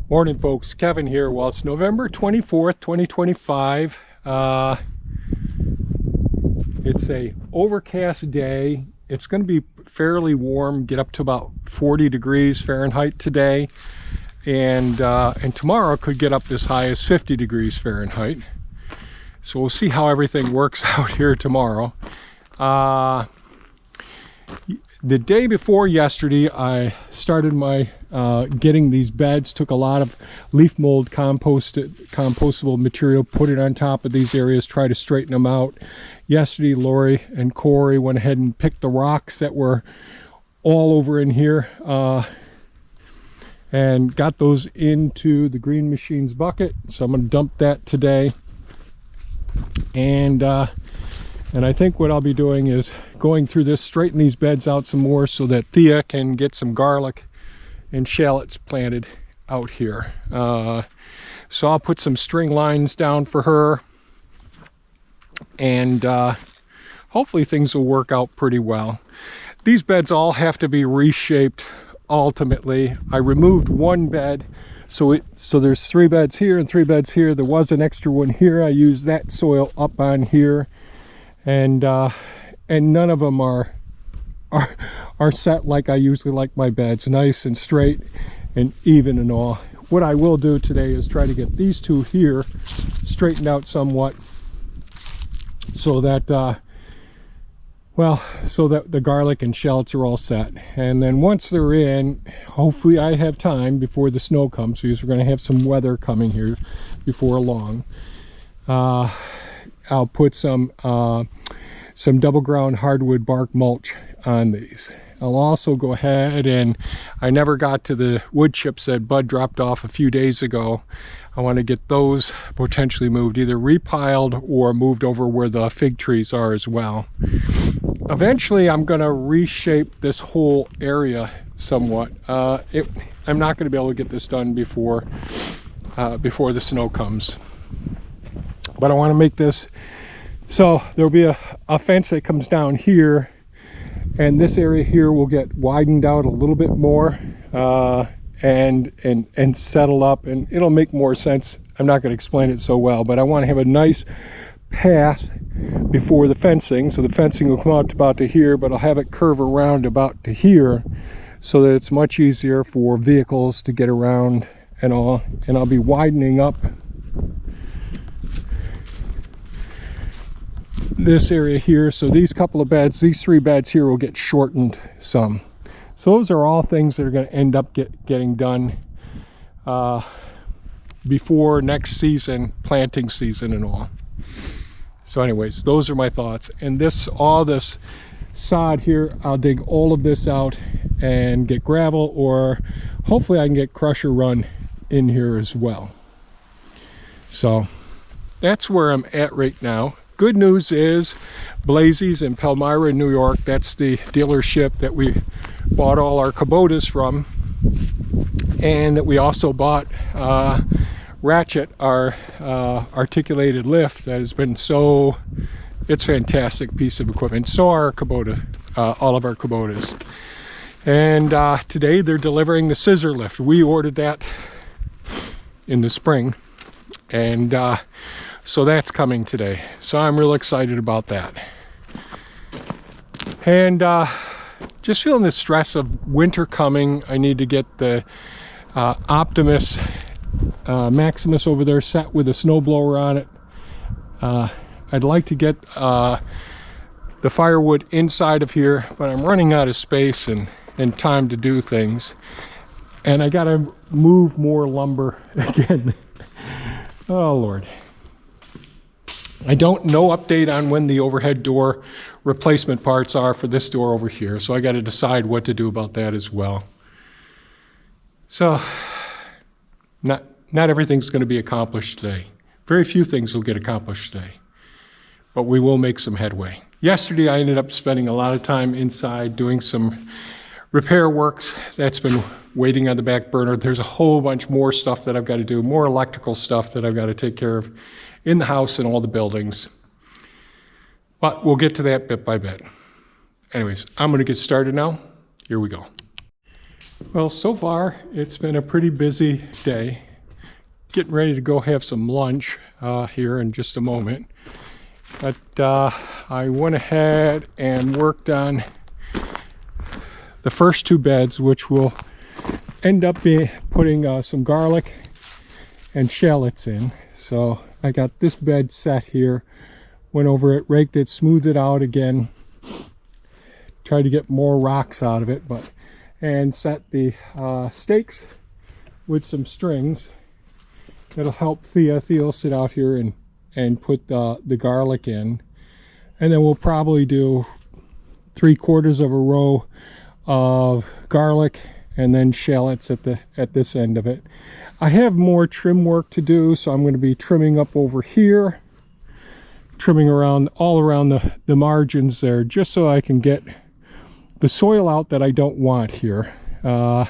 Morning, folks. Kevin here. Well, it's November 24th, 2025. It's a overcast day. It's going to be fairly warm, get up to about 40 degrees Fahrenheit today. And tomorrow could get up as high as 50 degrees Fahrenheit. So we'll see how everything works out here tomorrow. The day before yesterday, I started my getting these beds, took a lot of leaf mold compostable material, put it on top of these areas, try to straighten them out. Yesterday, Lori and Corey went ahead and picked the rocks that were all over in here and got those into the Green Machines bucket. So I'm going to dump that today. And I think what I'll be doing is going through this, straighten these beds out some more so that Thea can get some garlic and shallots planted out here. So I'll put some string lines down for her, and hopefully things will work out pretty well. These beds all have to be reshaped ultimately. I removed one bed, so there's 3 beds here and 3 beds here. There was an extra one here. I used that soil up on here. And none of them are set like I usually like my beds, nice and straight and even and all. What I will do today is try to get these 2 here straightened out somewhat, so that so that the garlic and shallots are all set. And then once they're in, hopefully I have time before the snow comes, because we're going to have some weather coming here before long. I'll put some double ground hardwood bark mulch on these. I'll also go ahead, and I never got to the wood chips that Bud dropped off a few days ago. I want to get those potentially moved, either repiled or moved over where the fig trees are as well. Eventually I'm going to reshape this whole area somewhat. I'm not going to be able to get this done before the snow comes. But I want to make this so there'll be a fence that comes down here, and this area here will get widened out a little bit more and settle up, and it'll make more sense. I'm not going to explain it so well, but I want to have a nice path before the fencing. So the fencing will come out about to here, but I'll have it curve around about to here so that it's much easier for vehicles to get around and all. And I'll be widening up this area here, so these couple of beds, these 3 beds here, will get shortened some. So those are all things that are going to end up getting done before next season, planting season and all. So anyways, those are my thoughts. And all this sod here, I'll dig all of this out and get gravel, or hopefully I can get crusher run in here as well. So that's where I'm at right now. Good news is Blazey's in Palmyra, New York. That's the dealership that we bought all our Kubotas from, and that we also bought Ratchet, our articulated lift that has been it's a fantastic piece of equipment. So our Kubota, all of our Kubotas. And today they're delivering the scissor lift. We ordered that in the spring, and so that's coming today. So I'm real excited about that. And just feeling the stress of winter coming. I need to get the Optimus Maximus over there set with a snowblower on it. I'd like to get the firewood inside of here, but I'm running out of space and time to do things. And I gotta move more lumber again. Oh Lord. No update on when the overhead door replacement parts are for this door over here, so I got to decide what to do about that as well. So not everything's going to be accomplished today. Very few things will get accomplished today, but we will make some headway. Yesterday I ended up spending a lot of time inside doing some repair works. That's been waiting on the back burner. There's a whole bunch more stuff that I've got to do, more electrical stuff that I've got to take care of in the house and all the buildings. But we'll get to that bit by bit. Anyways, I'm going to get started now. Here we go. Well, so far it's been a pretty busy day. Getting ready to go have some lunch here in just a moment. But I went ahead and worked on the first two beds, which will end up putting some garlic and shallots in. So I got this bed set here, went over it, raked it, smoothed it out again, tried to get more rocks out of it, and set the stakes with some strings. That'll help Thea. Thea will sit out here and put the garlic in, and then we'll probably do 3/4 of a row of garlic and then shallots at this end of it. I have more trim work to do, so I'm going to be trimming up over here, trimming around all around the margins there, just so I can get the soil out that I don't want here. You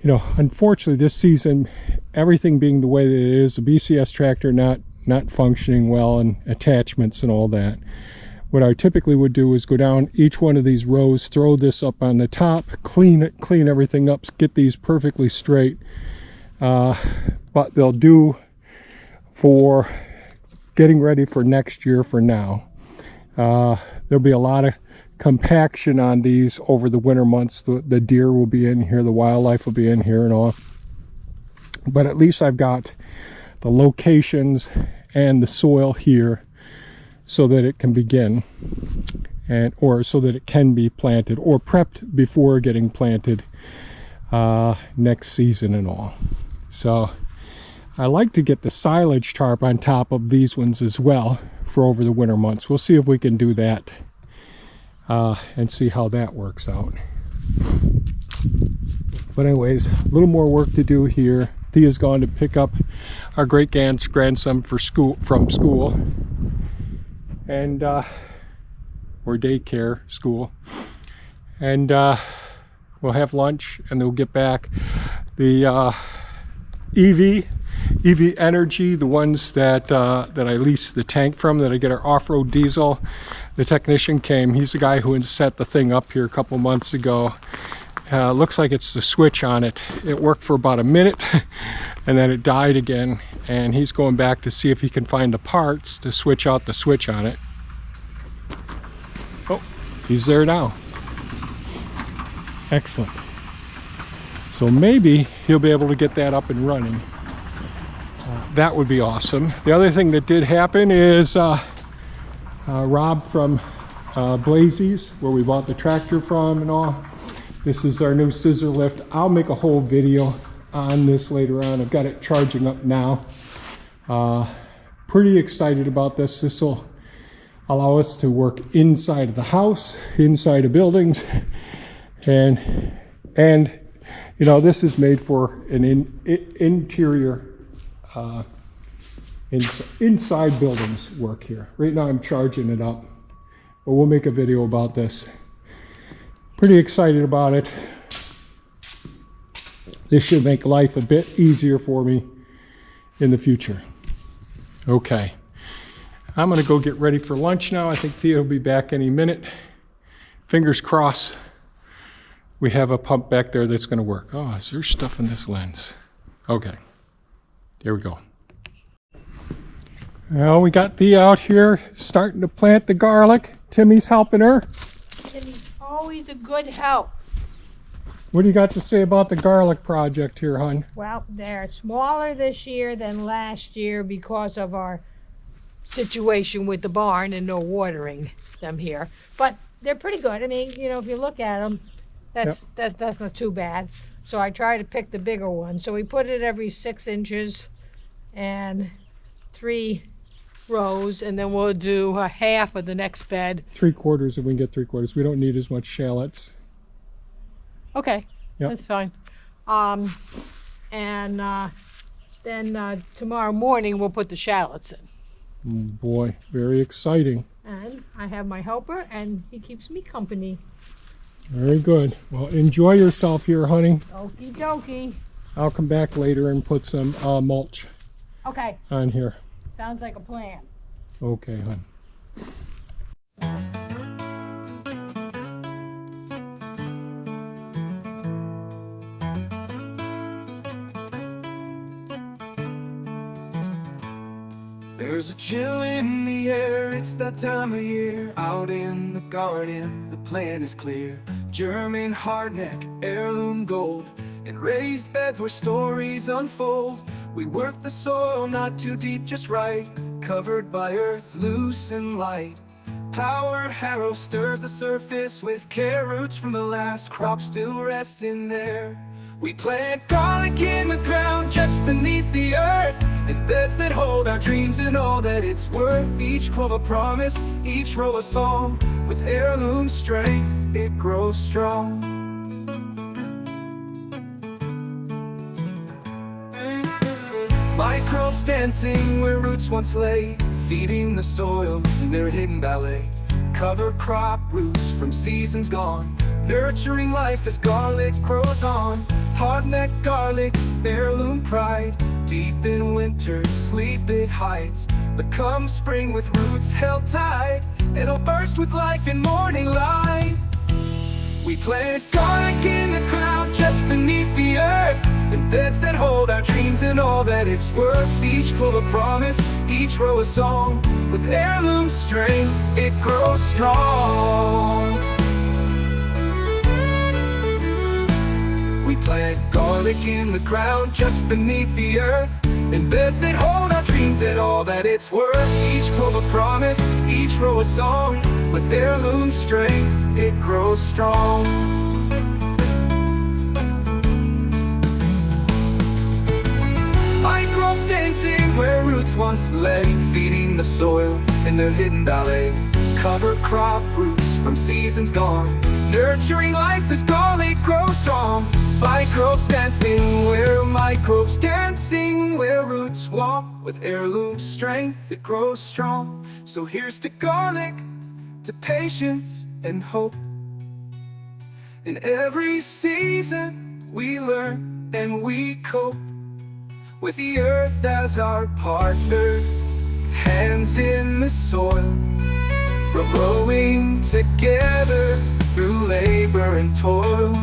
know, unfortunately this season, everything being the way that it is, the BCS tractor not functioning well, and attachments and all that, what I typically would do is go down each one of these rows, throw this up on the top, clean everything up, get these perfectly straight. But they'll do for getting ready for next year for now. There'll be a lot of compaction on these over the winter months. The deer will be in here, the wildlife will be in here and all. But at least I've got the locations and the soil here so that it can begin, or so that it can be planted or prepped before getting planted next season and all. So I like to get the silage tarp on top of these ones as well for over the winter months. We'll see if we can do that and see how that works out. But anyways, a little more work to do here. Thea's gone to pick up our great grandson from school, and or daycare school, and we'll have lunch and then we'll get back. The EV Energy, the ones that I lease the tank from, that I get our off-road diesel. The technician came. He's the guy who set the thing up here a couple months ago. Looks like it's the switch on it. It worked for about a minute and then it died again, and he's going back to see if he can find the parts to switch out the switch on it. Oh, he's there now. Excellent. So maybe he'll be able to get that up and running. That would be awesome. The other thing that did happen is Rob from Blazy's, where we bought the tractor from and all. This is our new scissor lift. I'll make a whole video on this later on. I've got it charging up now. Pretty excited about this. This will allow us to work inside of the house, inside of buildings, and you know, this is made for an interior inside buildings work here. Right now I'm charging it up, but we'll make a video about this. Pretty excited about it. This should make life a bit easier for me in the future. Okay, I'm gonna go get ready for lunch now. I think Thea will be back any minute. Fingers crossed we have a pump back there that's gonna work. Oh, is there stuff in this lens? Okay, there we go. Well, we got Thea out here starting to plant the garlic. Timmy's helping her. Timmy's always a good help. What do you got to say about the garlic project here, hon? Well, they're smaller this year than last year because of our situation with the barn and no watering them here. But they're pretty good. I mean, you know, if you look at them, that's not too bad. So I try to pick the bigger one. So we put it every 6 inches and 3 rows, and then we'll do a half of the next bed. 3/4 if we can get 3/4. We don't need as much shallots. Okay, Yep. that's fine. Then tomorrow morning we'll put the shallots in. Boy, very exciting. And I have my helper, and he keeps me company. Very good. Well, enjoy yourself here, honey. Okie dokie. I'll come back later and put some mulch Okay, on here. sounds like a plan. Okay, hon. There's a chill in the air, it's that time of year. Out in the garden, the plan is clear. German hardneck, heirloom gold, and raised beds where stories unfold. We work the soil not too deep, just right, covered by earth, loose and light. Power harrow stirs the surface with care, roots from the last crop still rest in there. We plant garlic in the ground just beneath the earth, in beds that hold our dreams and all that it's worth. Each clove a promise, each row a song. With heirloom strength, it grows strong. Microbes dancing where roots once lay, feeding the soil in their hidden ballet. Cover crop roots from seasons gone, nurturing life as garlic grows on. Hardneck garlic, heirloom pride, deep in winter sleep it hides. But come spring with roots held tight, it'll burst with life in morning light. We plant garlic in the ground just beneath the earth, in beds that hold our dreams and all that it's worth. Each clove a promise, each row a song. With heirloom strength, it grows strong. We plant garlic in the ground just beneath the earth, in beds that hold our dreams and all that it's worth. Each clove a promise, each row a song. With heirloom strength, it grows strong. Microbes dancing where roots once lay, feeding the soil in their hidden ballet. Cover crop roots from seasons gone, nurturing life as garlic grows strong. Microbes dancing where roots walk. With heirloom strength, it grows strong. So here's to garlic, to patience and hope. In every season we learn and we cope, with the earth as our partner, hands in the soil. We're growing together through labor and toil.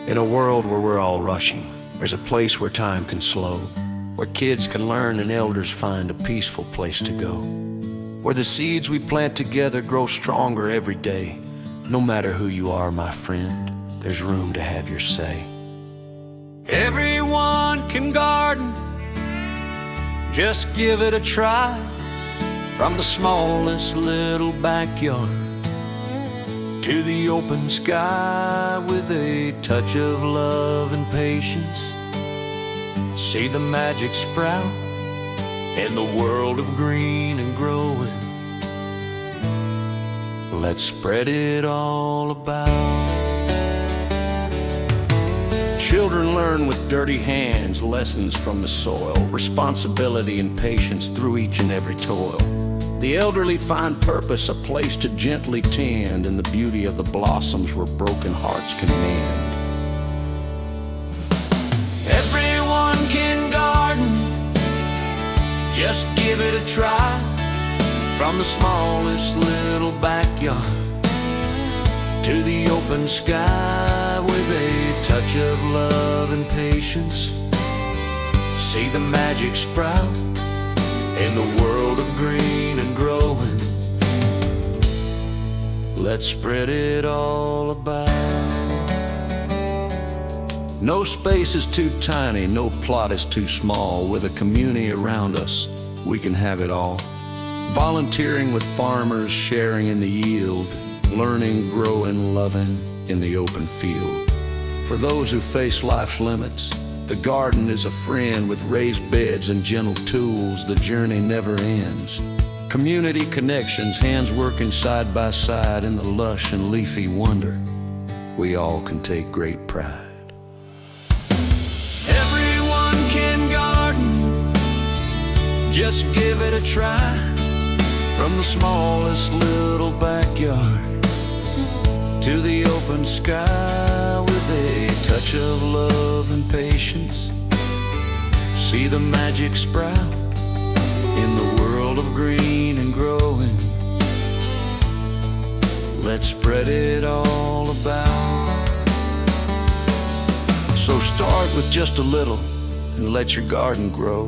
In a world where we're all rushing, there's a place where time can slow, where kids can learn and elders find a peaceful place to go, where the seeds we plant together grow stronger every day. No matter who you are, my friend, there's room to have your say. Everyone can garden, just give it a try. From the smallest little backyard to the open sky, with a touch of love and patience, see the magic sprout in the world of green and growing. Let's spread it all about. Children learn with dirty hands lessons from the soil, responsibility and patience through each and every toil. The elderly find purpose, a place to gently tend, and the beauty of the blossoms where broken hearts can mend. Everyone can garden, just give it a try. From the smallest little backyard to the open sky, with a touch of love and patience, see the magic sprout in the world of green and growing. Let's spread it all about. No space is too tiny, no plot is too small. With a community around us, we can have it all. Volunteering with farmers, sharing in the yield, learning, growing, loving in the open field. For those who face life's limits, the garden is a friend. With raised beds and gentle tools, the journey never ends. Community connections, hands working side by side in the lush and leafy wonder. We all can take great pride. Everyone can garden, just give it a try. From the smallest little backyard to the open sky, with a touch touch of love and patience. See the magic sprout in the world of green and growing. Let's spread it all about. So start with just a little and let your garden grow.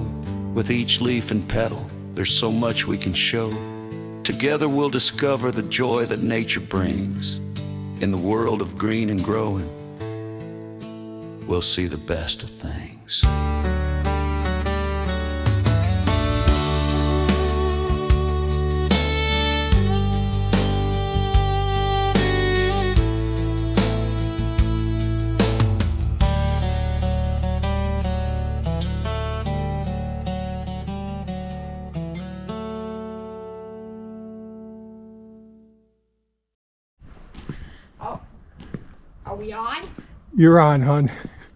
With each leaf and petal, there's so much we can show. Together we'll discover the joy that nature brings. In the world of green and growing, we'll see the best of things. Oh, are we on? You're on, hon.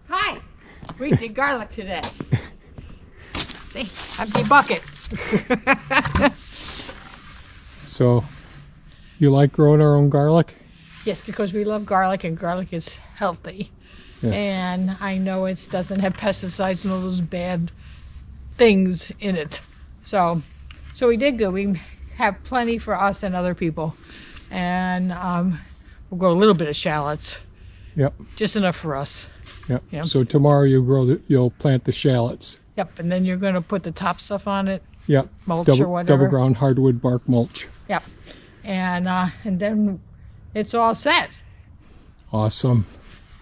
Hi, we did garlic today. See, empty bucket. So, you like growing our own garlic? Yes, because we love garlic and garlic is healthy. Yes. And I know it doesn't have pesticides and all those bad things in it. So we did good. We have plenty for us and other people. And we'll grow a little bit of shallots, Yep. just enough for us. Yep. Yeah. So tomorrow you'll plant the shallots. Yep, and then you're going to put the top stuff on it. Yep. Mulch or whatever. Double ground hardwood bark mulch. Yep, and then it's all set. Awesome.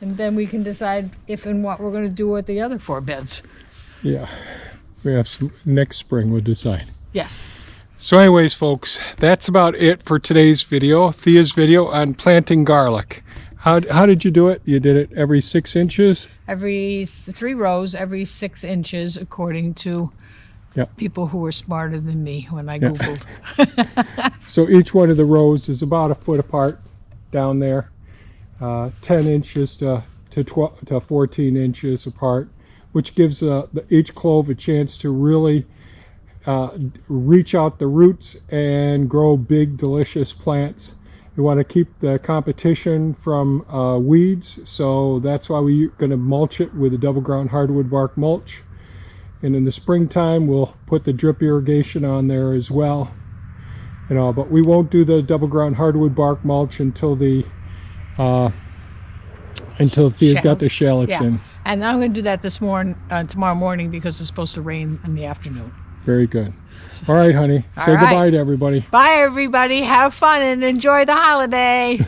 And then we can decide if and what we're going to do with the other 4 beds. Yeah. We have some next spring we'll decide. Yes. So anyways, folks, that's about it for today's video, Thea's video on planting garlic. How did you do it? You did it every 6 inches? Every 3 rows, every 6 inches, according to Yep. people who were smarter than me when I Googled. So each one of the rows is about a foot apart down there, 10 inches to 14 inches apart, which gives each clove a chance to really reach out the roots and grow big, delicious plants. We want to keep the competition from weeds, so that's why we're going to mulch it with a double ground hardwood bark mulch. And in the springtime, we'll put the drip irrigation on there as well. But we won't do the double ground hardwood bark mulch until Thea's got the shallots Yeah. in. And I'm going to do that tomorrow morning because it's supposed to rain in the afternoon. Very good. All right, honey. Say All right. goodbye to everybody. Bye, everybody. Have fun and enjoy the holiday.